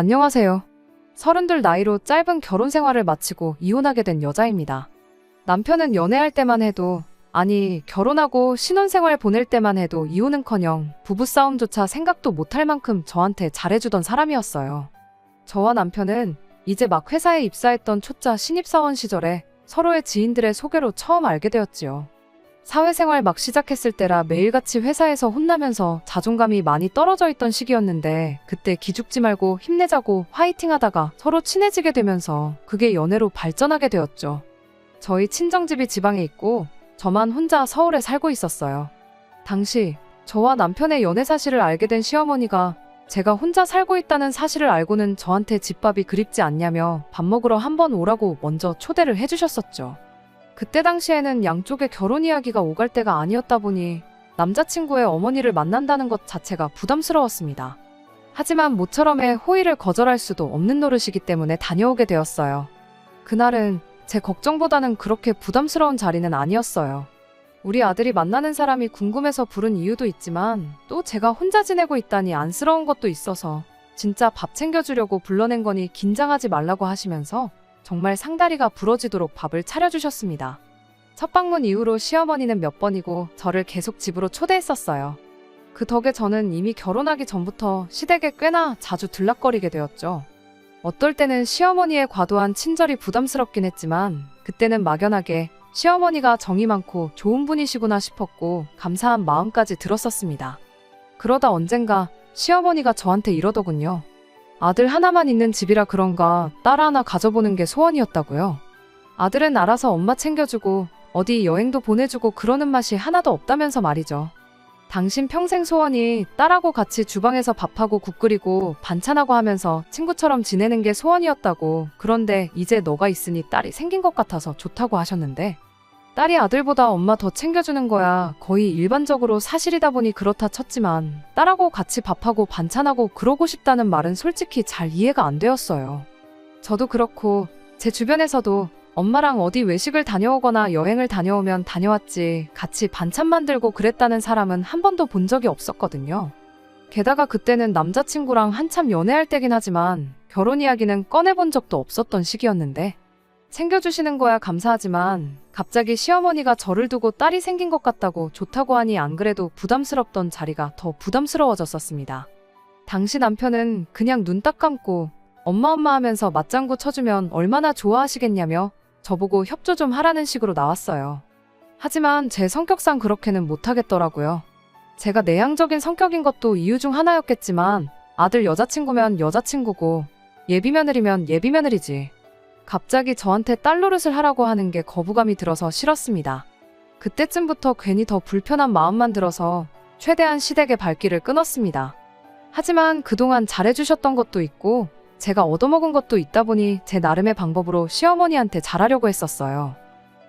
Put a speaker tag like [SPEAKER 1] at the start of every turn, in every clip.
[SPEAKER 1] 안녕하세요. 32 나이로 짧은 결혼 생활을 마치고 이혼하게 된 여자입니다. 남편은 연애할 때만 해도, 아니 결혼하고 신혼생활 보낼 때만 해도 이혼은커녕 부부싸움조차 생각도 못할 만큼 저한테 잘해주던 사람이었어요. 저와 남편은 이제 막 회사에 입사했던 초짜 신입사원 시절에 서로의 지인들의 소개로 처음 알게 되었지요. 사회생활 막 시작했을 때라 매일같이 회사에서 혼나면서 자존감이 많이 떨어져 있던 시기였는데, 그때 기죽지 말고 힘내자고 화이팅 하다가 서로 친해지게 되면서 그게 연애로 발전하게 되었죠. 저희 친정집이 지방에 있고 저만 혼자 서울에 살고 있었어요. 당시 저와 남편의 연애 사실을 알게 된 시어머니가 제가 혼자 살고 있다는 사실을 알고는 저한테 집밥이 그립지 않냐며 밥 먹으러 한번 오라고 먼저 초대를 해주셨었죠. 그때 당시에는 양쪽의 결혼 이야기가 오갈 때가 아니었다 보니 남자친구의 어머니를 만난다는 것 자체가 부담스러웠습니다. 하지만 모처럼의 호의를 거절할 수도 없는 노릇이기 때문에 다녀오게 되었어요. 그날은 제 걱정보다는 그렇게 부담스러운 자리는 아니었어요. 우리 아들이 만나는 사람이 궁금해서 부른 이유도 있지만 또 제가 혼자 지내고 있다니 안쓰러운 것도 있어서 진짜 밥 챙겨주려고 불러낸 거니 긴장하지 말라고 하시면서 정말 상다리가 부러지도록 밥을 차려주셨습니다. 첫 방문 이후로 시어머니는 몇 번이고 저를 계속 집으로 초대했었어요. 그 덕에 저는 이미 결혼하기 전부터 시댁에 꽤나 자주 들락거리게 되었죠. 어떨 때는 시어머니의 과도한 친절이 부담스럽긴 했지만 그때는 막연하게 시어머니가 정이 많고 좋은 분이시구나 싶었고 감사한 마음까지 들었었습니다. 그러다 언젠가 시어머니가 저한테 이러더군요. 아들 하나만 있는 집이라 그런가 딸 하나 가져보는 게 소원이었다고요. 아들은 알아서 엄마 챙겨주고 어디 여행도 보내주고 그러는 맛이 하나도 없다면서 말이죠. 당신 평생 소원이 딸하고 같이 주방에서 밥하고 국 끓이고 반찬하고 하면서 친구처럼 지내는 게 소원이었다고. 그런데 이제 너가 있으니 딸이 생긴 것 같아서 좋다고 하셨는데, 딸이 아들보다 엄마 더 챙겨주는 거야 거의 일반적으로 사실이다 보니 그렇다 쳤지만 딸하고 같이 밥하고 반찬하고 그러고 싶다는 말은 솔직히 잘 이해가 안 되었어요. 저도 그렇고 제 주변에서도 엄마랑 어디 외식을 다녀오거나 여행을 다녀오면 다녀왔지 같이 반찬 만들고 그랬다는 사람은 한 번도 본 적이 없었거든요. 게다가 그때는 남자친구랑 한참 연애할 때긴 하지만 결혼 이야기는 꺼내본 적도 없었던 시기였는데, 챙겨주시는 거야 감사하지만 갑자기 시어머니가 저를 두고 딸이 생긴 것 같다고 좋다고 하니 안 그래도 부담스럽던 자리가 더 부담스러워졌었습니다. 당시 남편은 그냥 눈 딱 감고 엄마 하면서 맞장구 쳐주면 얼마나 좋아하시겠냐며 저보고 협조 좀 하라는 식으로 나왔어요. 하지만 제 성격상 그렇게는 못하겠더라고요. 제가 내향적인 성격인 것도 이유 중 하나였겠지만 아들 여자친구면 여자친구고 예비며느리면 예비며느리지. 갑자기 저한테 딸 노릇을 하라고 하는 게 거부감이 들어서 싫었습니다. 그때쯤부터 괜히 더 불편한 마음만 들어서 최대한 시댁의 발길을 끊었습니다. 하지만 그동안 잘해주셨던 것도 있고 제가 얻어먹은 것도 있다 보니 제 나름의 방법으로 시어머니한테 잘하려고 했었어요.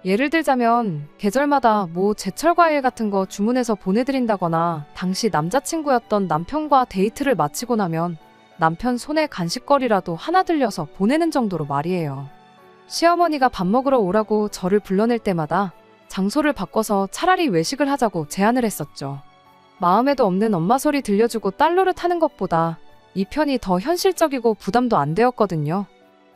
[SPEAKER 1] 예를 들자면 계절마다 뭐 제철 과일 같은 거 주문해서 보내드린다거나 당시 남자친구였던 남편과 데이트를 마치고 나면 남편 손에 간식거리라도 하나 들려서 보내는 정도로 말이에요. 시어머니가 밥 먹으러 오라고 저를 불러낼 때마다 장소를 바꿔서 차라리 외식을 하자고 제안을 했었죠. 마음에도 없는 엄마 소리 들려주고 딸 노릇하는 것보다 이 편이 더 현실적이고 부담도 안 되었거든요.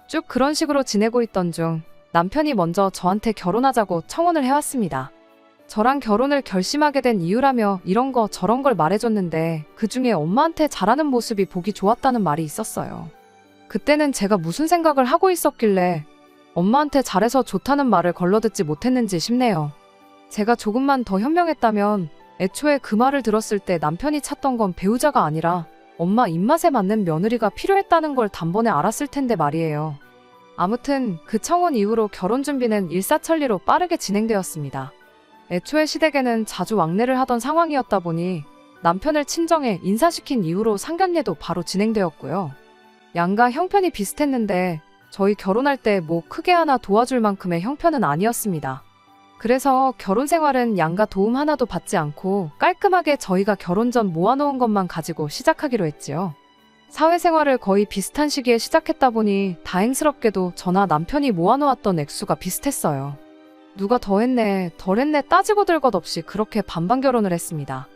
[SPEAKER 1] 쭉 그런 식으로 지내고 있던 중 남편이 먼저 저한테 결혼하자고 청혼을 해왔습니다. 저랑 결혼을 결심하게 된 이유라며 이런 거 저런 걸 말해줬는데 그중에 엄마한테 잘하는 모습이 보기 좋았다는 말이 있었어요. 그때는 제가 무슨 생각을 하고 있었길래 엄마한테 잘해서 좋다는 말을 걸러듣지 못했는지 싶네요. 제가 조금만 더 현명했다면 애초에 그 말을 들었을 때 남편이 찾던 건 배우자가 아니라 엄마 입맛에 맞는 며느리가 필요했다는 걸 단번에 알았을 텐데 말이에요. 아무튼 그 청혼 이후로 결혼 준비는 일사천리로 빠르게 진행되었습니다. 애초에 시댁에는 자주 왕래를 하던 상황이었다 보니 남편을 친정에 인사시킨 이후로 상견례도 바로 진행되었고요. 양가 형편이 비슷했는데 저희 결혼할 때 뭐 크게 하나 도와줄 만큼의 형편은 아니었습니다. 그래서 결혼 생활은 양가 도움 하나도 받지 않고 깔끔하게 저희가 결혼 전 모아놓은 것만 가지고 시작하기로 했지요. 사회생활을 거의 비슷한 시기에 시작했다 보니 다행스럽게도 저나 남편이 모아놓았던 액수가 비슷했어요. 누가 더 했네, 덜 했네 따지고 들 것 없이 그렇게 반반 결혼을 했습니다.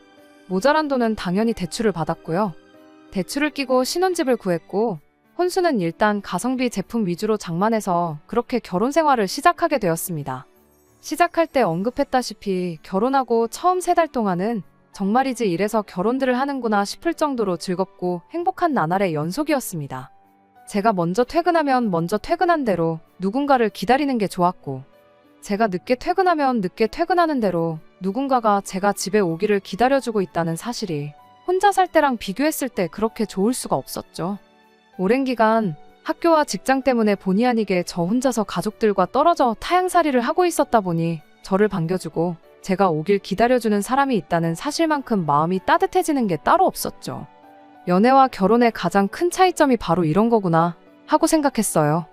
[SPEAKER 1] 모자란 돈은 당연히 대출을 받았고요. 대출을 끼고 신혼집을 구했고 혼수는 일단 가성비 제품 위주로 장만해서 그렇게 결혼 생활을 시작하게 되었습니다. 시작할 때 언급했다시피 결혼하고 처음 3달 동안은 정말이지 이래서 결혼들을 하는구나 싶을 정도로 즐겁고 행복한 나날의 연속이었습니다. 제가 먼저 퇴근하면 먼저 퇴근한 대로 누군가를 기다리는 게 좋았고, 제가 늦게 퇴근하면 늦게 퇴근하는 대로 누군가가 제가 집에 오기를 기다려주고 있다는 사실이 혼자 살 때랑 비교했을 때 그렇게 좋을 수가 없었죠. 오랜 기간 학교와 직장 때문에 본의 아니게 저 혼자서 가족들과 떨어져 타향살이를 하고 있었다 보니 저를 반겨주고 제가 오길 기다려주는 사람이 있다는 사실만큼 마음이 따뜻해지는 게 따로 없었죠. 연애와 결혼의 가장 큰 차이점이 바로 이런 거구나 하고 생각했어요.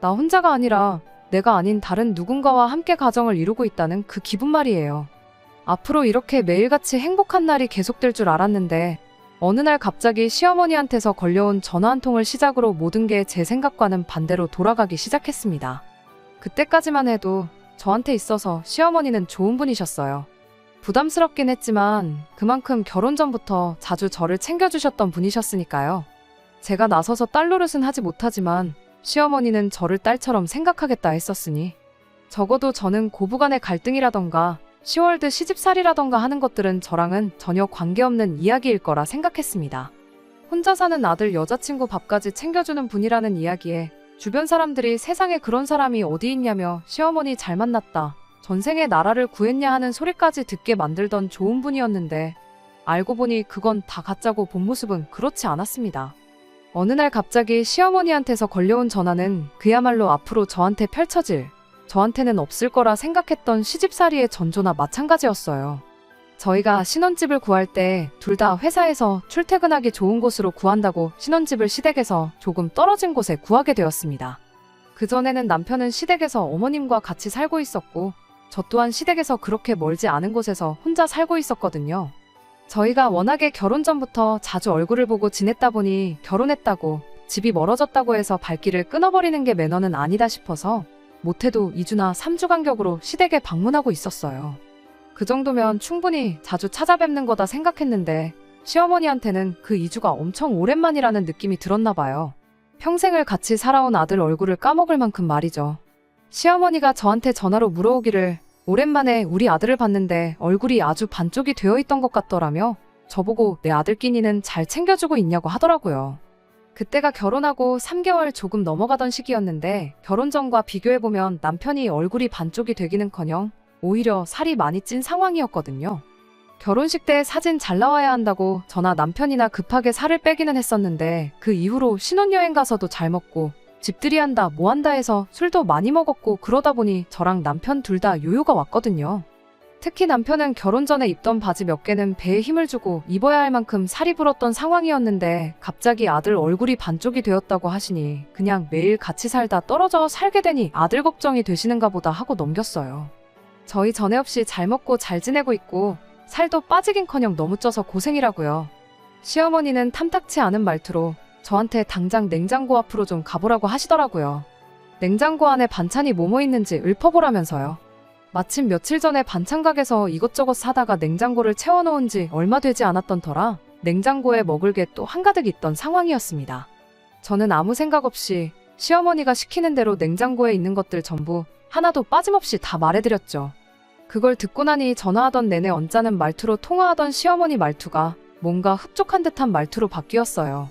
[SPEAKER 1] 나 혼자가 아니라 내가 아닌 다른 누군가와 함께 가정을 이루고 있다는 그 기분 말이에요. 앞으로 이렇게 매일같이 행복한 날이 계속될 줄 알았는데 어느 날 갑자기 시어머니한테서 걸려온 전화 한 통을 시작으로 모든 게 제 생각과는 반대로 돌아가기 시작했습니다. 그때까지만 해도 저한테 있어서 시어머니는 좋은 분이셨어요. 부담스럽긴 했지만 그만큼 결혼 전부터 자주 저를 챙겨주셨던 분이셨으니까요. 제가 나서서 딸 노릇은 하지 못하지만 시어머니는 저를 딸처럼 생각하겠다 했었으니 적어도 저는 고부간의 갈등이라던가 시월드 시집살이라던가 하는 것들은 저랑은 전혀 관계없는 이야기일 거라 생각했습니다. 혼자 사는 아들 여자친구 밥까지 챙겨주는 분이라는 이야기에 주변 사람들이 세상에 그런 사람이 어디 있냐며 시어머니 잘 만났다, 전생에 나라를 구했냐 하는 소리까지 듣게 만들던 좋은 분이었는데 알고 보니 그건 다 가짜고 본 모습은 그렇지 않았습니다. 어느 날 갑자기 시어머니한테서 걸려온 전화는 그야말로 앞으로 저한테 펼쳐질, 저한테는 없을 거라 생각했던 시집살이의 전조나 마찬가지였어요. 저희가 신혼집을 구할 때 둘 다 회사에서 출퇴근하기 좋은 곳으로 구한다고 신혼집을 시댁에서 조금 떨어진 곳에 구하게 되었습니다. 그전에는 남편은 시댁에서 어머님과 같이 살고 있었고 저 또한 시댁에서 그렇게 멀지 않은 곳에서 혼자 살고 있었거든요. 저희가 워낙에 결혼 전부터 자주 얼굴을 보고 지냈다 보니 결혼했다고 집이 멀어졌다고 해서 발길을 끊어버리는 게 매너는 아니다 싶어서 못해도 2주나 3주 간격으로 시댁에 방문하고 있었어요. 그 정도면 충분히 자주 찾아뵙는 거다 생각했는데 시어머니한테는 그 2주가 엄청 오랜만이라는 느낌이 들었나 봐요. 평생을 같이 살아온 아들 얼굴을 까먹을 만큼 말이죠. 시어머니가 저한테 전화로 물어오기를 오랜만에 우리 아들을 봤는데 얼굴이 아주 반쪽이 되어 있던 것 같더라며 저보고 내 아들 끼니는 잘 챙겨주고 있냐고 하더라고요. 그때가 결혼하고 3개월 조금 넘어가던 시기였는데 결혼 전과 비교해보면 남편이 얼굴이 반쪽이 되기는커녕 오히려 살이 많이 찐 상황이었거든요. 결혼식 때 사진 잘 나와야 한다고 저나 남편이나 급하게 살을 빼기는 했었는데 그 이후로 신혼여행 가서도 잘 먹고 집들이 한다 뭐 한다 해서 술도 많이 먹었고 그러다 보니 저랑 남편 둘 다 요요가 왔거든요. 특히 남편은 결혼 전에 입던 바지 몇 개는 배에 힘을 주고 입어야 할 만큼 살이 불었던 상황이었는데 갑자기 아들 얼굴이 반쪽이 되었다고 하시니 그냥 매일 같이 살다 떨어져 살게 되니 아들 걱정이 되시는가 보다 하고 넘겼어요. 저희 전에 없이 잘 먹고 잘 지내고 있고 살도 빠지긴커녕 너무 쪄서 고생이라고요. 시어머니는 탐탁치 않은 말투로 저한테 당장 냉장고 앞으로 좀 가보라고 하시더라고요. 냉장고 안에 반찬이 뭐뭐 있는지 읊어보라면서요. 마침 며칠 전에 반찬 가게에서 이것저것 사다가 냉장고를 채워놓은 지 얼마 되지 않았던 터라 냉장고에 먹을 게 또 한가득 있던 상황이었습니다. 저는 아무 생각 없이 시어머니가 시키는 대로 냉장고에 있는 것들 전부 하나도 빠짐없이 다 말해드렸죠. 그걸 듣고 나니 전화하던 내내 언짢은 말투로 통화하던 시어머니 말투가 뭔가 흡족한 듯한 말투로 바뀌었어요.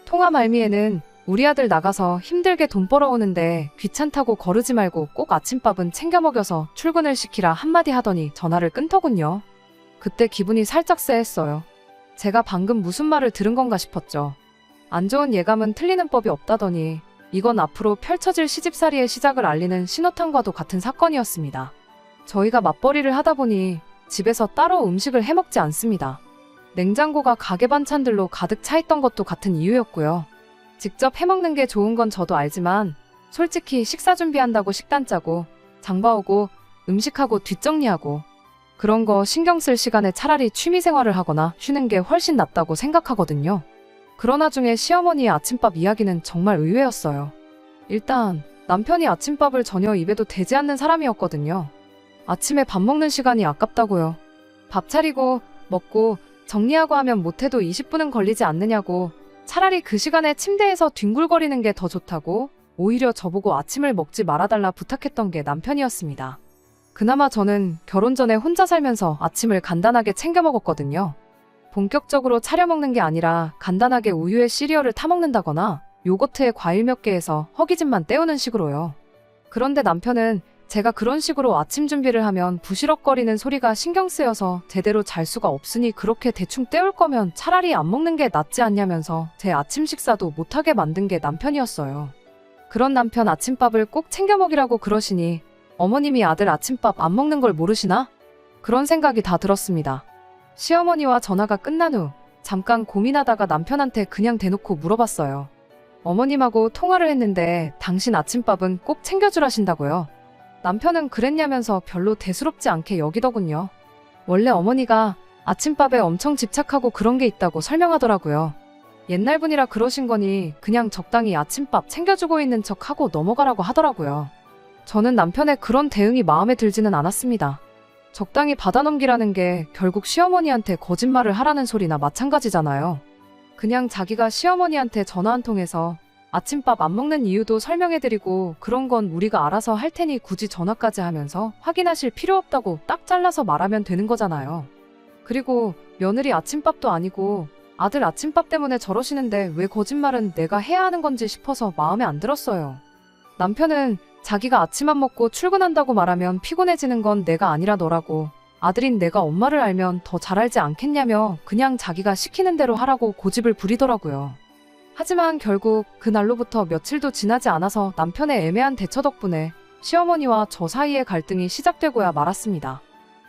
[SPEAKER 1] 통화 말미에는 우리 아들 나가서 힘들게 돈 벌어오는데 귀찮다고 거르지 말고 꼭 아침밥은 챙겨 먹여서 출근을 시키라 한마디 하더니 전화를 끊더군요. 그때 기분이 살짝 쎄했어요. 제가 방금 무슨 말을 들은 건가 싶었죠. 안 좋은 예감은 틀리는 법이 없다더니 이건 앞으로 펼쳐질 시집살이의 시작을 알리는 신호탄과도 같은 사건이었습니다. 저희가 맞벌이를 하다 보니 집에서 따로 음식을 해먹지 않습니다. 냉장고가 가게 반찬들로 가득 차 있던 것도 같은 이유였고요. 직접 해먹는 게 좋은 건 저도 알지만 솔직히 식사 준비한다고 식단 짜고 장 봐오고 음식하고 뒷정리하고 그런 거 신경 쓸 시간에 차라리 취미생활을 하거나 쉬는 게 훨씬 낫다고 생각하거든요. 그러나 중에 시어머니의 아침밥 이야기는 정말 의외였어요. 일단 남편이 아침밥을 전혀 입에도 대지 않는 사람이었거든요. 아침에 밥 먹는 시간이 아깝다고요. 밥 차리고 먹고 정리하고 하면 못해도 20분은 걸리지 않느냐고 차라리 그 시간에 침대에서 뒹굴거리는 게 더 좋다고 오히려 저보고 아침을 먹지 말아달라 부탁했던 게 남편이었습니다. 그나마 저는 결혼 전에 혼자 살면서 아침을 간단하게 챙겨 먹었거든요. 본격적으로 차려 먹는 게 아니라 간단하게 우유에 시리얼을 타먹는다거나 요거트에 과일 몇 개 해서 허기짐만 때우는 식으로요. 그런데 남편은 제가 그런 식으로 아침 준비를 하면 부시럭거리는 소리가 신경 쓰여서 제대로 잘 수가 없으니 그렇게 대충 때울 거면 차라리 안 먹는 게 낫지 않냐면서 제 아침 식사도 못하게 만든 게 남편이었어요. 그런 남편 아침밥을 꼭 챙겨 먹이라고 그러시니 어머님이 아들 아침밥 안 먹는 걸 모르시나? 그런 생각이 다 들었습니다. 시어머니와 전화가 끝난 후 잠깐 고민하다가 남편한테 그냥 대놓고 물어봤어요. 어머님하고 통화를 했는데 당신 아침밥은 꼭 챙겨주라신다고요. 남편은 그랬냐면서 별로 대수롭지 않게 여기더군요. 원래 어머니가 아침밥에 엄청 집착하고 그런 게 있다고 설명하더라고요. 옛날 분이라 그러신 거니 그냥 적당히 아침밥 챙겨주고 있는 척하고 넘어가라고 하더라고요. 저는 남편의 그런 대응이 마음에 들지는 않았습니다. 적당히 받아넘기라는 게 결국 시어머니한테 거짓말을 하라는 소리나 마찬가지잖아요. 그냥 자기가 시어머니한테 전화 한 통해서 아침밥 안 먹는 이유도 설명해드리고 그런 건 우리가 알아서 할 테니 굳이 전화까지 하면서 확인하실 필요 없다고 딱 잘라서 말하면 되는 거잖아요. 그리고 며느리 아침밥도 아니고 아들 아침밥 때문에 저러시는데 왜 거짓말은 내가 해야 하는 건지 싶어서 마음에 안 들었어요. 남편은 자기가 아침 안 먹고 출근한다고 말하면 피곤해지는 건 내가 아니라 너라고, 아들인 내가 엄마를 알면 더 잘 알지 않겠냐며 그냥 자기가 시키는 대로 하라고 고집을 부리더라고요. 하지만 결국 그날로부터 며칠도 지나지 않아서 남편의 애매한 대처 덕분에 시어머니와 저 사이의 갈등이 시작되고야 말았습니다.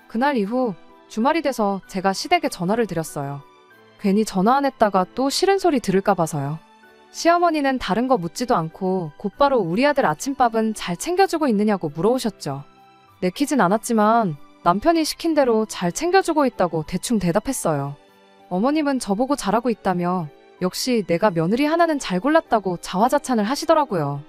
[SPEAKER 1] 그날 이후 주말이 돼서 제가 시댁에 전화를 드렸어요. 괜히 전화 안 했다가 또 싫은 소리 들을까 봐서요. 시어머니는 다른 거 묻지도 않고 곧바로 우리 아들 아침밥은 잘 챙겨주고 있느냐고 물어오셨죠. 내키진 않았지만 남편이 시킨 대로 잘 챙겨주고 있다고 대충 대답했어요. 어머님은 저보고 잘하고 있다며 역시 내가 며느리 하나는 잘 골랐다고 자화자찬을 하시더라고요.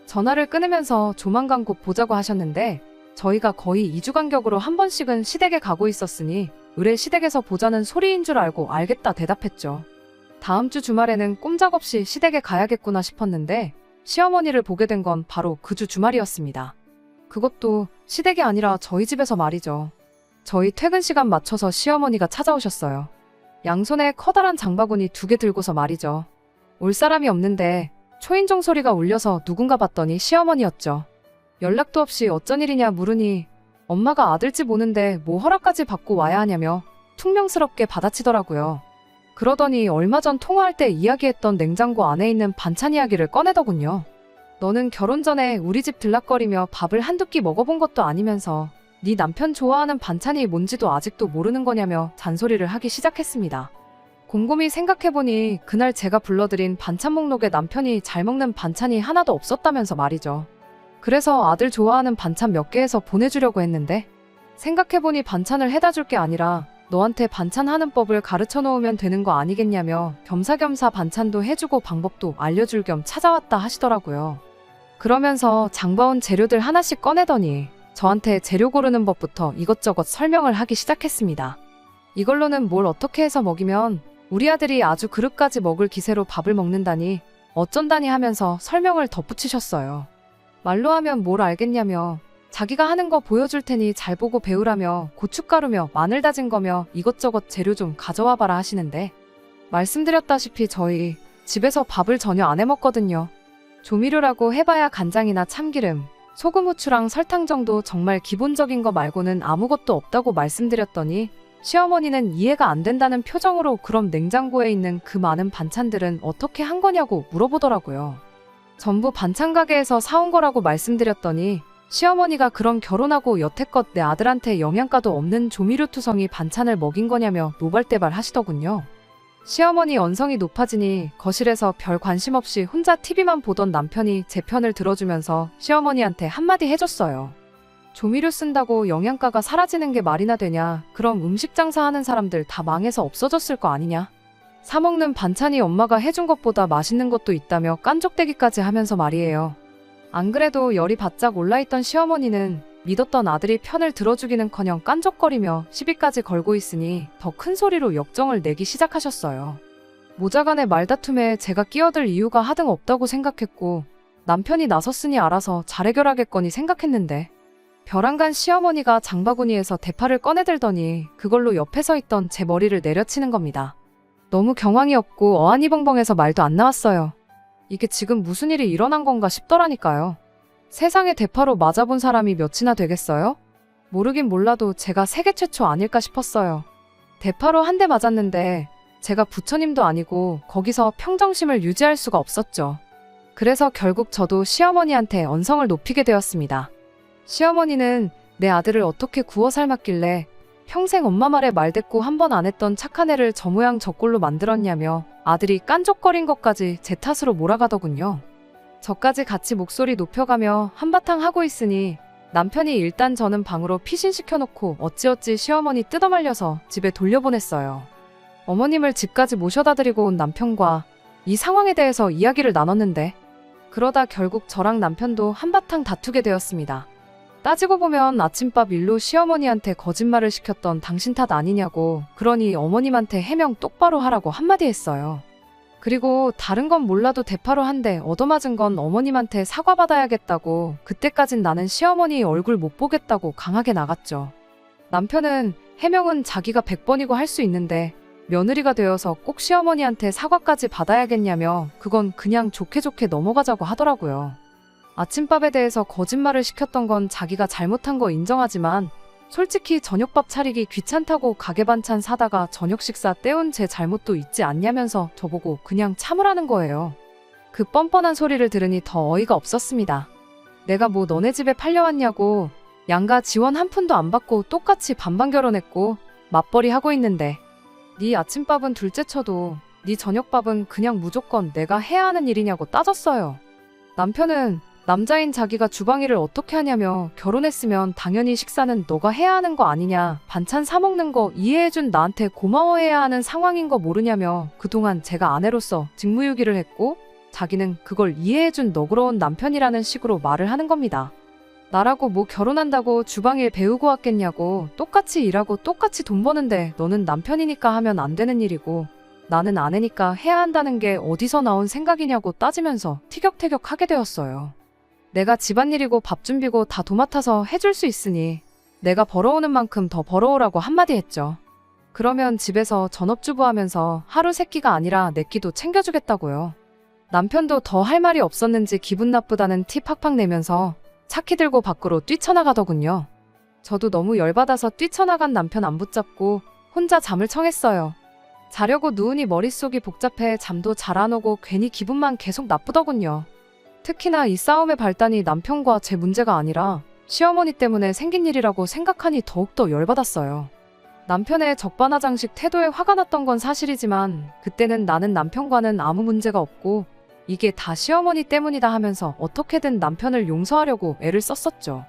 [SPEAKER 1] 전화를 끊으면서 조만간 곧 보자고 하셨는데 저희가 거의 2주 간격으로 한 번씩은 시댁에 가고 있었으니 의뢰 시댁에서 보자는 소리인 줄 알고 알겠다 대답했죠. 다음 주 주말에는 꼼짝없이 시댁에 가야겠구나 싶었는데 시어머니를 보게 된 건 바로 그 주 주말이었습니다. 그것도 시댁이 아니라 저희 집에서 말이죠. 저희 퇴근 시간 맞춰서 시어머니가 찾아오셨어요. 양손에 커다란 장바구니 2개 들고서 말이죠. 올 사람이 없는데 초인종 소리가 울려서 누군가 봤더니 시어머니였죠. 연락도 없이 어쩐 일이냐 물으니 엄마가 아들 집 오는데 뭐 허락까지 받고 와야 하냐며 퉁명스럽게 받아치더라고요. 그러더니 얼마 전 통화할 때 이야기했던 냉장고 안에 있는 반찬 이야기를 꺼내더군요. 너는 결혼 전에 우리 집 들락거리며 밥을 한두 끼 먹어본 것도 아니면서 네 남편 좋아하는 반찬이 뭔지도 아직도 모르는 거냐며 잔소리를 하기 시작했습니다. 곰곰이 생각해보니 그날 제가 불러드린 반찬 목록에 남편이 잘 먹는 반찬이 하나도 없었다면서 말이죠. 그래서 아들 좋아하는 반찬 몇 개 해서 보내주려고 했는데 생각해보니 반찬을 해다 줄 게 아니라 너한테 반찬 하는 법을 가르쳐 놓으면 되는 거 아니겠냐며 겸사겸사 반찬도 해주고 방법도 알려줄 겸 찾아왔다 하시더라고요. 그러면서 장봐온 재료들 하나씩 꺼내더니 저한테 재료 고르는 법부터 이것저것 설명을 하기 시작했습니다. 이걸로는 뭘 어떻게 해서 먹이면 우리 아들이 아주 그릇까지 먹을 기세로 밥을 먹는다니 어쩐다니 하면서 설명을 덧붙이셨어요. 말로 하면 뭘 알겠냐며 자기가 하는 거 보여줄 테니 잘 보고 배우라며 고춧가루며 마늘 다진 거며 이것저것 재료 좀 가져와 봐라 하시는데 말씀드렸다시피 저희 집에서 밥을 전혀 안 해먹거든요. 조미료라고 해봐야 간장이나 참기름, 소금, 후추랑 설탕 정도 정말 기본적인 거 말고는 아무것도 없다고 말씀드렸더니 시어머니는 이해가 안 된다는 표정으로 그럼 냉장고에 있는 그 많은 반찬들은 어떻게 한 거냐고 물어보더라고요. 전부 반찬 가게에서 사온 거라고 말씀드렸더니 시어머니가 그럼 결혼하고 여태껏 내 아들한테 영양가도 없는 조미료투성이 반찬을 먹인 거냐며 노발대발 하시더군요. 시어머니 언성이 높아지니 거실에서 별 관심 없이 혼자 TV만 보던 남편이 제 편을 들어주면서 시어머니한테 한마디 해줬어요. 조미료 쓴다고 영양가가 사라지는 게 말이나 되냐. 그럼 음식 장사하는 사람들 다 망해서 없어졌을 거 아니냐. 사먹는 반찬이 엄마가 해준 것보다 맛있는 것도 있다며 깐족대기까지 하면서 말이에요. 안 그래도 열이 바짝 올라있던 시어머니는 믿었던 아들이 편을 들어주기는커녕 깐족거리며 시비까지 걸고 있으니 더 큰 소리로 역정을 내기 시작하셨어요. 모자간의 말다툼에 제가 끼어들 이유가 하등 없다고 생각했고 남편이 나섰으니 알아서 잘 해결하겠거니 생각했는데 벼랑간 시어머니가 장바구니에서 대파를 꺼내들더니 그걸로 옆에 서 있던 제 머리를 내려치는 겁니다. 너무 경황이 없고 어안이벙벙해서 말도 안 나왔어요. 이게 지금 무슨 일이 일어난 건가 싶더라니까요. 세상에 대파로 맞아본 사람이 몇이나 되겠어요? 모르긴 몰라도 제가 세계 최초 아닐까 싶었어요. 대파로 한 대 맞았는데 제가 부처님도 아니고 거기서 평정심을 유지할 수가 없었죠. 그래서 결국 저도 시어머니한테 언성을 높이게 되었습니다. 시어머니는 내 아들을 어떻게 구워 삶았길래 평생 엄마 말에 말대꾸 한 번 안 했던 착한 애를 저 모양 저 꼴로 만들었냐며 아들이 깐족거린 것까지 제 탓으로 몰아가더군요. 저까지 같이 목소리 높여가며 한바탕 하고 있으니 남편이 일단 저는 방으로 피신시켜놓고 어찌어찌 시어머니 뜯어말려서 집에 돌려보냈어요. 어머님을 집까지 모셔다 드리고 온 남편과 이 상황에 대해서 이야기를 나눴는데 그러다 결국 저랑 남편도 한바탕 다투게 되었습니다. 따지고 보면 아침밥 일로 시어머니한테 거짓말을 시켰던 당신 탓 아니냐고 그러니 어머님한테 해명 똑바로 하라고 한마디 했어요. 그리고 다른 건 몰라도 대파로 한 대 얻어맞은 건 어머님한테 사과받아야겠다고 그때까진 나는 시어머니 얼굴 못 보겠다고 강하게 나갔죠. 남편은 해명은 자기가 100번이고 할 수 있는데 며느리가 되어서 꼭 시어머니한테 사과까지 받아야겠냐며 그건 그냥 좋게 좋게 넘어가자고 하더라고요. 아침밥에 대해서 거짓말을 시켰던 건 자기가 잘못한 거 인정하지만 솔직히 저녁밥 차리기 귀찮다고 가게 반찬 사다가 저녁 식사 때운 제 잘못도 있지 않냐면서 저보고 그냥 참으라는 거예요. 그 뻔뻔한 소리를 들으니 더 어이가 없었습니다. 내가 뭐 너네 집에 팔려왔냐고 양가 지원 한 푼도 안 받고 똑같이 반반 결혼했고 맞벌이 하고 있는데 네 아침밥은 둘째 쳐도 네 저녁밥은 그냥 무조건 내가 해야 하는 일이냐고 따졌어요. 남편은 남자인 자기가 주방 일을 어떻게 하냐며 결혼했으면 당연히 식사는 너가 해야 하는 거 아니냐, 반찬 사 먹는 거 이해해준 나한테 고마워해야 하는 상황인 거 모르냐며 그동안 제가 아내로서 직무유기를 했고 자기는 그걸 이해해준 너그러운 남편이라는 식으로 말을 하는 겁니다. 나라고 뭐 결혼한다고 주방일 배우고 왔겠냐고 똑같이 일하고 똑같이 돈 버는데 너는 남편이니까 하면 안 되는 일이고 나는 아내니까 해야 한다는 게 어디서 나온 생각이냐고 따지면서 티격태격하게 되었어요. 내가 집안일이고 밥 준비고 다 도맡아서 해줄 수 있으니 내가 벌어오는 만큼 더 벌어오라고 한마디 했죠. 그러면 집에서 전업주부 하면서 하루 3끼가 아니라 4끼도 챙겨주겠다고요. 남편도 더 할 말이 없었는지 기분 나쁘다는 티 팍팍 내면서 차키 들고 밖으로 뛰쳐나가더군요. 저도 너무 열받아서 뛰쳐나간 남편 안 붙잡고 혼자 잠을 청했어요. 자려고 누우니 머릿속이 복잡해 잠도 잘 안 오고 괜히 기분만 계속 나쁘더군요. 특히나 이 싸움의 발단이 남편과 제 문제가 아니라 시어머니 때문에 생긴 일이라고 생각하니 더욱더 열받았어요. 남편의 적반하장식 태도에 화가 났던 건 사실이지만 그때는 나는 남편과는 아무 문제가 없고 이게 다 시어머니 때문이다 하면서 어떻게든 남편을 용서하려고 애를 썼었죠.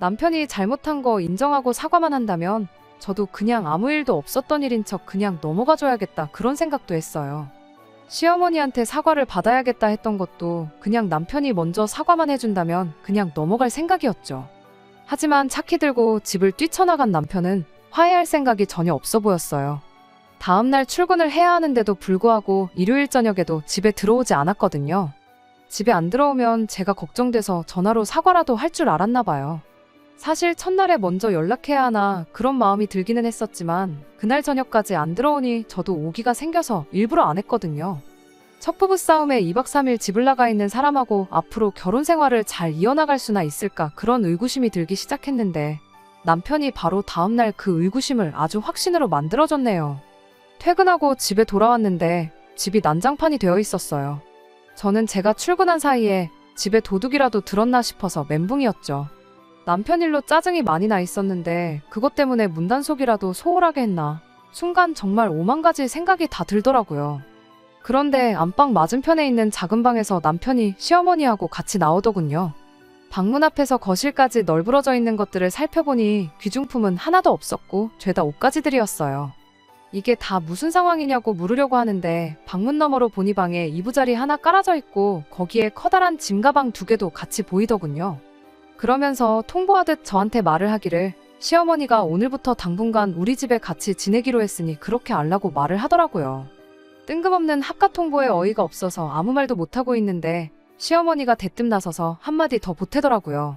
[SPEAKER 1] 남편이 잘못한 거 인정하고 사과만 한다면 저도 그냥 아무 일도 없었던 일인 척 그냥 넘어가줘야겠다 그런 생각도 했어요. 시어머니한테 사과를 받아야겠다 했던 것도 그냥 남편이 먼저 사과만 해준다면 그냥 넘어갈 생각이었죠. 하지만 차키 들고 집을 뛰쳐나간 남편은 화해할 생각이 전혀 없어 보였어요. 다음날 출근을 해야 하는데도 불구하고 일요일 저녁에도 집에 들어오지 않았거든요. 집에 안 들어오면 제가 걱정돼서 전화로 사과라도 할 줄 알았나 봐요. 사실 첫날에 먼저 연락해야 하나 그런 마음이 들기는 했었지만 그날 저녁까지 안 들어오니 저도 오기가 생겨서 일부러 안 했거든요. 첫 부부 싸움에 2박 3일 집을 나가 있는 사람하고 앞으로 결혼 생활을 잘 이어나갈 수나 있을까 그런 의구심이 들기 시작했는데 남편이 바로 다음날 그 의구심을 아주 확신으로 만들어줬네요. 퇴근하고 집에 돌아왔는데 집이 난장판이 되어 있었어요. 저는 제가 출근한 사이에 집에 도둑이라도 들었나 싶어서 멘붕이었죠. 남편 일로 짜증이 많이 나 있었는데 그것 때문에 문단속이라도 소홀하게 했나. 순간 정말 5만 가지 생각이 다 들더라고요. 그런데 안방 맞은편에 있는 작은 방에서 남편이 시어머니하고 같이 나오더군요. 방문 앞에서 거실까지 널브러져 있는 것들을 살펴보니 귀중품은 하나도 없었고 죄다 옷가지들이었어요. 이게 다 무슨 상황이냐고 물으려고 하는데 방문 너머로 보니 방에 이부자리 하나 깔아져 있고 거기에 커다란 짐 가방 2개도 같이 보이더군요. 그러면서 통보하듯 저한테 말을 하기를 시어머니가 오늘부터 당분간 우리 집에 같이 지내기로 했으니 그렇게 알라고 말을 하더라고요. 뜬금없는 합가 통보에 어이가 없어서 아무 말도 못하고 있는데 시어머니가 대뜸 나서서 한마디 더 보태더라고요.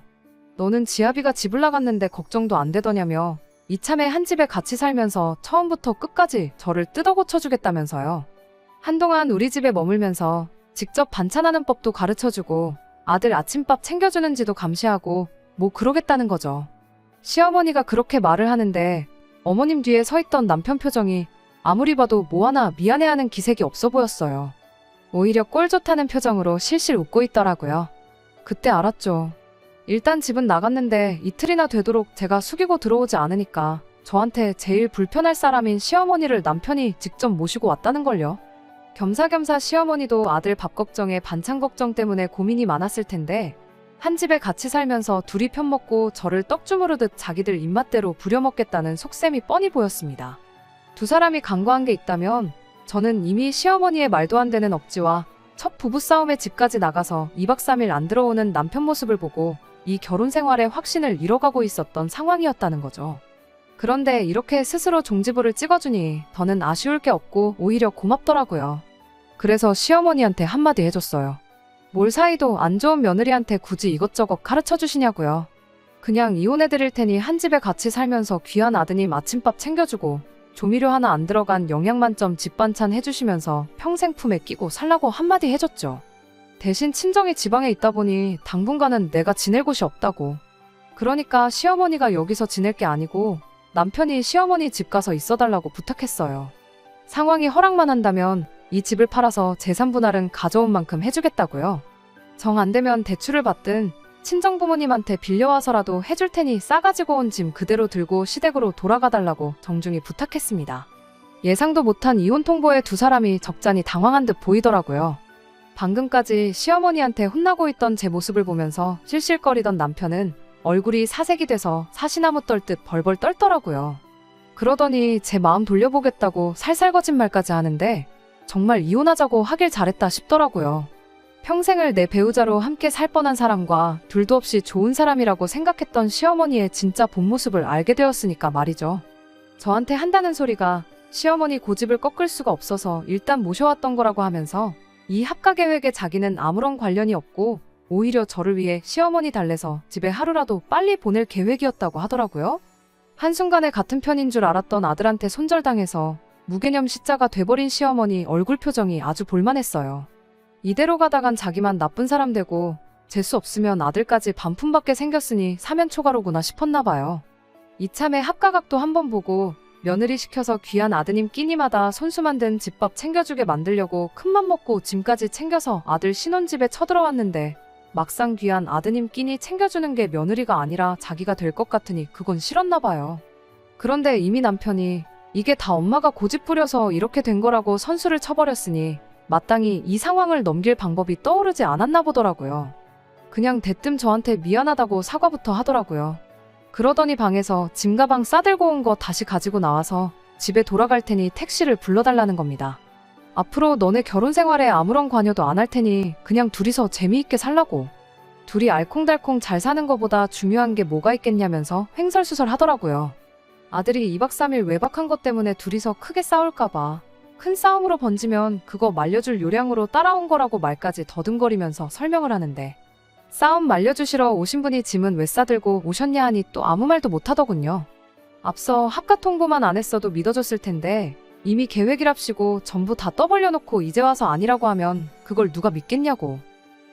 [SPEAKER 1] 너는 지아비가 집을 나갔는데 걱정도 안 되더냐며 이참에 한 집에 같이 살면서 처음부터 끝까지 저를 뜯어 고쳐주겠다면서요. 한동안 우리 집에 머물면서 직접 반찬하는 법도 가르쳐주고 아들 아침밥 챙겨주는지도 감시하고 뭐 그러겠다는 거죠. 시어머니가 그렇게 말을 하는데 어머님 뒤에 서 있던 남편 표정이 아무리 봐도 뭐 하나 미안해하는 기색이 없어 보였어요. 오히려 꼴 좋다는 표정으로 실실 웃고 있더라고요. 그때 알았죠. 일단 집은 나갔는데 이틀이나 되도록 제가 숙이고 들어오지 않으니까 저한테 제일 불편할 사람인 시어머니를 남편이 직접 모시고 왔다는 걸요. 겸사겸사 시어머니도 아들 밥 걱정에 반찬 걱정 때문에 고민이 많았을 텐데 한 집에 같이 살면서 둘이 편먹고 저를 떡 주무르듯 자기들 입맛대로 부려먹겠다는 속셈이 뻔히 보였습니다. 두 사람이 간과한 게 있다면 저는 이미 시어머니의 말도 안 되는 억지와 첫 부부싸움에 집까지 나가서 2박 3일 안 들어오는 남편 모습을 보고 이 결혼 생활의 확신을 잃어가고 있었던 상황이었다는 거죠. 그런데 이렇게 스스로 종지부를 찍어주니 더는 아쉬울 게 없고 오히려 고맙더라고요. 그래서 시어머니한테 한마디 해줬어요. 뭘 사이도 안 좋은 며느리한테 굳이 이것저것 가르쳐 주시냐고요. 그냥 이혼해드릴 테니 한 집에 같이 살면서 귀한 아드님 아침밥 챙겨주고 조미료 하나 안 들어간 영양만점 집반찬 해주시면서 평생 품에 끼고 살라고 한마디 해줬죠. 대신 친정이 지방에 있다 보니 당분간은 내가 지낼 곳이 없다고. 그러니까 시어머니가 여기서 지낼 게 아니고 남편이 시어머니 집 가서 있어달라고 부탁했어요. 상황이 허락만 한다면 이 집을 팔아서 재산 분할은 가져온 만큼 해주겠다고요. 정 안 되면 대출을 받든 친정부모님한테 빌려와서라도 해줄 테니 싸가지고 온 짐 그대로 들고 시댁으로 돌아가달라고 정중히 부탁했습니다. 예상도 못한 이혼 통보에 두 사람이 적잖이 당황한 듯 보이더라고요. 방금까지 시어머니한테 혼나고 있던 제 모습을 보면서 실실거리던 남편은 얼굴이 사색이 돼서 사시나무 떨듯 벌벌 떨더라고요. 그러더니 제 마음 돌려보겠다고 살살 거짓말까지 하는데 정말 이혼하자고 하길 잘했다 싶더라고요. 평생을 내 배우자로 함께 살 뻔한 사람과 둘도 없이 좋은 사람이라고 생각했던 시어머니의 진짜 본 모습을 알게 되었으니까 말이죠. 저한테 한다는 소리가 시어머니 고집을 꺾을 수가 없어서 일단 모셔왔던 거라고 하면서 이 합가 계획에 자기는 아무런 관련이 없고 오히려 저를 위해 시어머니 달래서 집에 하루라도 빨리 보낼 계획이었다고 하더라고요. 한순간에 같은 편인 줄 알았던 아들한테 손절당해서 무개념 시자가 돼버린 시어머니 얼굴 표정이 아주 볼만했어요. 이대로 가다간 자기만 나쁜 사람 되고 재수 없으면 아들까지 반품받게 생겼으니 사면초가로구나 싶었나 봐요. 이참에 합가각도 한번 보고 며느리 시켜서 귀한 아드님 끼니마다 손수 만든 집밥 챙겨주게 만들려고 큰맘 먹고 짐까지 챙겨서 아들 신혼집에 쳐들어왔는데 막상 귀한 아드님 끼니 챙겨주는 게 며느리가 아니라 자기가 될 것 같으니 그건 싫었나 봐요. 그런데 이미 남편이 이게 다 엄마가 고집 부려서 이렇게 된 거라고 선수를 쳐버렸으니 마땅히 이 상황을 넘길 방법이 떠오르지 않았나 보더라고요. 그냥 대뜸 저한테 미안하다고 사과부터 하더라고요. 그러더니 방에서 짐 가방 싸들고 온 거 다시 가지고 나와서 집에 돌아갈 테니 택시를 불러달라는 겁니다. 앞으로 너네 결혼 생활에 아무런 관여도 안 할 테니 그냥 둘이서 재미있게 살라고. 둘이 알콩달콩 잘 사는 거보다 중요한 게 뭐가 있겠냐면서 횡설수설 하더라고요. 아들이 2박 3일 외박한 것 때문에 둘이서 크게 싸울까봐 큰 싸움으로 번지면 그거 말려줄 요량으로 따라온 거라고 말까지 더듬거리면서 설명을 하는데 싸움 말려주시러 오신 분이 짐은 왜 싸들고 오셨냐 하니 또 아무 말도 못하더군요. 앞서 합가 통보만 안 했어도 믿어줬을 텐데 이미 계획이랍시고 전부 다 떠벌려놓고 이제 와서 아니라고 하면 그걸 누가 믿겠냐고.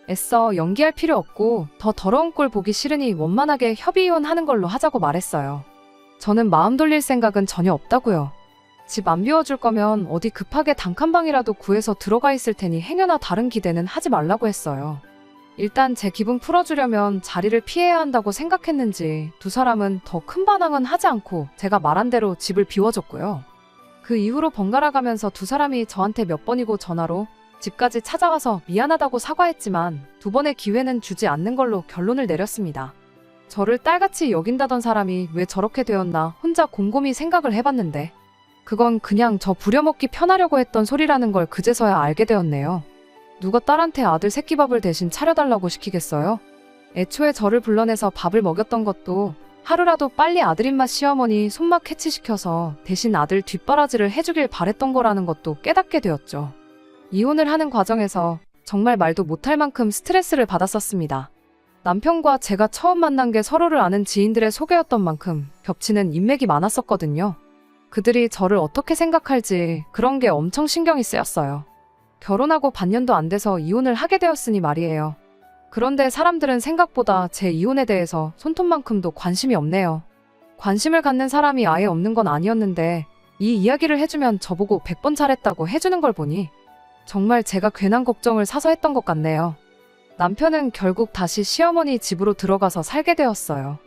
[SPEAKER 1] 애써 연기할 필요 없고 더 더러운 꼴 보기 싫으니 원만하게 협의 이혼하는 걸로 하자고 말했어요. 저는 마음 돌릴 생각은 전혀 없다고요. 집 안 비워줄 거면 어디 급하게 단칸방이라도 구해서 들어가 있을 테니 행여나 다른 기대는 하지 말라고 했어요. 일단 제 기분 풀어주려면 자리를 피해야 한다고 생각했는지 두 사람은 더 큰 반항은 하지 않고 제가 말한 대로 집을 비워줬고요. 그 이후로 번갈아 가면서 두 사람이 저한테 몇 번이고 전화로 집까지 찾아와서 미안하다고 사과했지만 두 번의 기회는 주지 않는 걸로 결론을 내렸습니다. 저를 딸같이 여긴다던 사람이 왜 저렇게 되었나 혼자 곰곰이 생각을 해봤는데 그건 그냥 저 부려먹기 편하려고 했던 소리라는 걸 그제서야 알게 되었네요. 누가 딸한테 아들 새끼밥을 대신 차려달라고 시키겠어요? 애초에 저를 불러내서 밥을 먹였던 것도 하루라도 빨리 아들 입맛 시어머니 손맛 캐치시켜서 대신 아들 뒷바라지를 해주길 바랬던 거라는 것도 깨닫게 되었죠. 이혼을 하는 과정에서 정말 말도 못할 만큼 스트레스를 받았었습니다. 남편과 제가 처음 만난 게 서로를 아는 지인들의 소개였던 만큼 겹치는 인맥이 많았었거든요. 그들이 저를 어떻게 생각할지 그런 게 엄청 신경이 쓰였어요. 결혼하고 반년도 안 돼서 이혼을 하게 되었으니 말이에요. 그런데 사람들은 생각보다 제 이혼에 대해서 손톱만큼도 관심이 없네요. 관심을 갖는 사람이 아예 없는 건 아니었는데 이 이야기를 해주면 저보고 100번 잘했다고 해주는 걸 보니 정말 제가 괜한 걱정을 사서 했던 것 같네요. 남편은 결국 다시 시어머니 집으로 들어가서 살게 되었어요.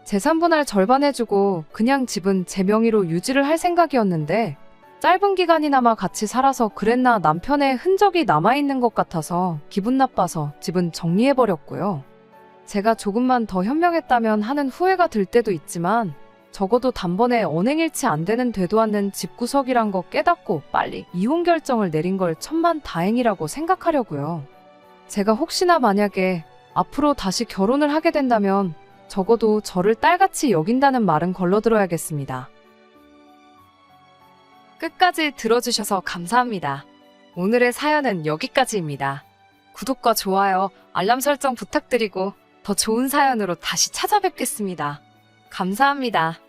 [SPEAKER 1] 재산 분할 절반 해주고 그냥 집은 제 명의로 유지를 할 생각이었는데 짧은 기간이나마 같이 살아서 그랬나 남편의 흔적이 남아있는 것 같아서 기분 나빠서 집은 정리해버렸고요. 제가 조금만 더 현명했다면 하는 후회가 들 때도 있지만 적어도 단번에 언행일치 안 되는 되도 않는 집구석이란 거 깨닫고 빨리 이혼 결정을 내린 걸 천만다행이라고 생각하려고요. 제가 혹시나 만약에 앞으로 다시 결혼을 하게 된다면 적어도 저를 딸같이 여긴다는 말은 걸러들어야겠습니다. 끝까지 들어주셔서 감사합니다. 오늘의 사연은 여기까지입니다. 구독과 좋아요, 알람 설정 부탁드리고 더 좋은 사연으로 다시 찾아뵙겠습니다. 감사합니다.